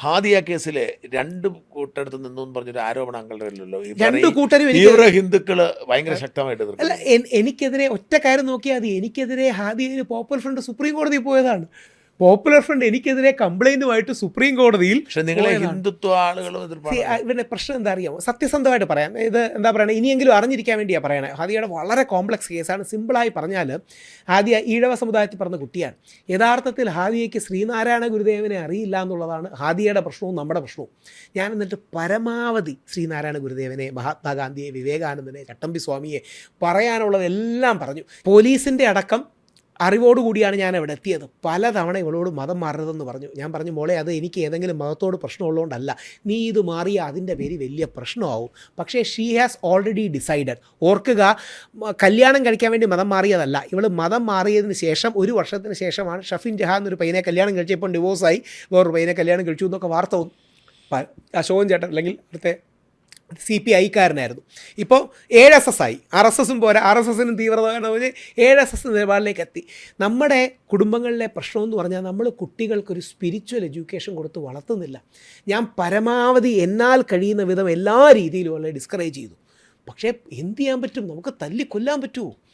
ഹാദിയ കേസിലെ രണ്ട് കൂട്ടടുത്ത് നിന്നു എന്ന് പറഞ്ഞൊരു ആരോപണം അങ്ങളുടെ പേരിലല്ലോ. രണ്ടു കൂട്ടരും തീവ്ര ഹിന്ദുക്കള് ഭയങ്കര ശക്തമായിട്ട് അല്ല, എതിർക്കുന്നു. എനിക്കെതിരെ ഒറ്റ കാര്യം നോക്കിയാൽ മതി. എനിക്കെതിരെ ഹാദിയയിൽ പോപ്പുലർ ഫ്രണ്ട് സുപ്രീം കോടതിയിൽ പോയതാണ്. പോപ്പുലർ ഫ്രണ്ട് എനിക്കെതിരെ കംപ്ലൈൻറ്റുമായിട്ട് സുപ്രീം കോടതിയിൽ. പക്ഷെ നിങ്ങളെ ഹിന്ദുത്വ ആളുകളും എതിർപ്പാണ്. ഇവരുടെ പ്രശ്നം എന്താ അറിയാമോ? സത്യസന്ധമായിട്ട് പറയാം, ഇത് എന്താ പറയുക, ഇനിയെങ്കിലും അറിഞ്ഞിരിക്കാൻ വേണ്ടിയാണ് പറയണേ. ഹാദിയയുടെ വളരെ കോംപ്ലക്സ് കേസാണ്. സിമ്പിളായി പറഞ്ഞാൽ ഹാദിയ ഈഴവ സമുദായത്തിൽ പറഞ്ഞ കുട്ടിയാണ്. യഥാർത്ഥത്തിൽ ഹാദിയയ്ക്ക് ശ്രീനാരായണ ഗുരുദേവനെ അറിയില്ല എന്നുള്ളതാണ് ഹാദിയയുടെ പ്രശ്നവും നമ്മുടെ പ്രശ്നവും. ഞാൻ എന്നിട്ട് പരമാവധി ശ്രീനാരായണ ഗുരുദേവനെ, മഹാത്മാഗാന്ധിയെ, വിവേകാനന്ദനെ, ചട്ടമ്പി സ്വാമിയെ പറയാനുള്ളതെല്ലാം പറഞ്ഞു. പോലീസിൻ്റെ അടക്കം അറിവോടുകൂടിയാണ് ഞാൻ അവിടെ എത്തിയത്. പലതവണ ഇവളോട് മതം മാറരുതെന്ന് പറഞ്ഞു. ഞാൻ പറഞ്ഞു, മോളെ, അത് എനിക്ക് ഏതെങ്കിലും മതത്തോട് പ്രശ്നമുള്ളതുകൊണ്ടല്ല. നീ ഇത് മാറിയ അതിൻ്റെ പേര് വലിയ പ്രശ്നമാവും. പക്ഷേ ഷീ ഹാസ് ഓൾറെഡി ഡിസൈഡഡ്. ഓർക്കുക, കല്യാണം കഴിക്കാൻ വേണ്ടി മതം മാറിയതല്ല. ഇവൾ മതം മാറിയതിന് ശേഷം 1 വർഷത്തിന് ശേഷമാണ് ഷഫീൻ ജഹാൻ എന്നൊരു പയ്യനെ കല്യാണം കഴിച്ചു. ഇപ്പം ഡിവോഴ്സായി, വേറൊരു പയ്യനെ കല്യാണം കഴിച്ചു എന്നൊക്കെ വാർത്ത വന്നു. അശോകൻ ചേട്ടൻ, അല്ലെങ്കിൽ അടുത്ത CPI-കാരനായിരുന്നു. ഇപ്പോൾ 7SS ആയി. RSSും പോരാ, RSSനും തീവ്രത പറഞ്ഞ് 7SS നിലപാടിലേക്ക് എത്തി. നമ്മുടെ കുടുംബങ്ങളിലെ പ്രശ്നമെന്ന് പറഞ്ഞാൽ നമ്മൾ കുട്ടികൾക്കൊരു സ്പിരിച്വൽ എഡ്യൂക്കേഷൻ കൊടുത്ത് വളർത്തുന്നില്ല. ഞാൻ പരമാവധി എന്നാൽ കഴിയുന്ന വിധം എല്ലാ രീതിയിലും ഉള്ള ഡിസ്കറേജ് ചെയ്തു. പക്ഷേ എന്ത് ചെയ്യാൻ പറ്റും? നമുക്ക് തല്ലിക്കൊല്ലാൻ പറ്റുമോ?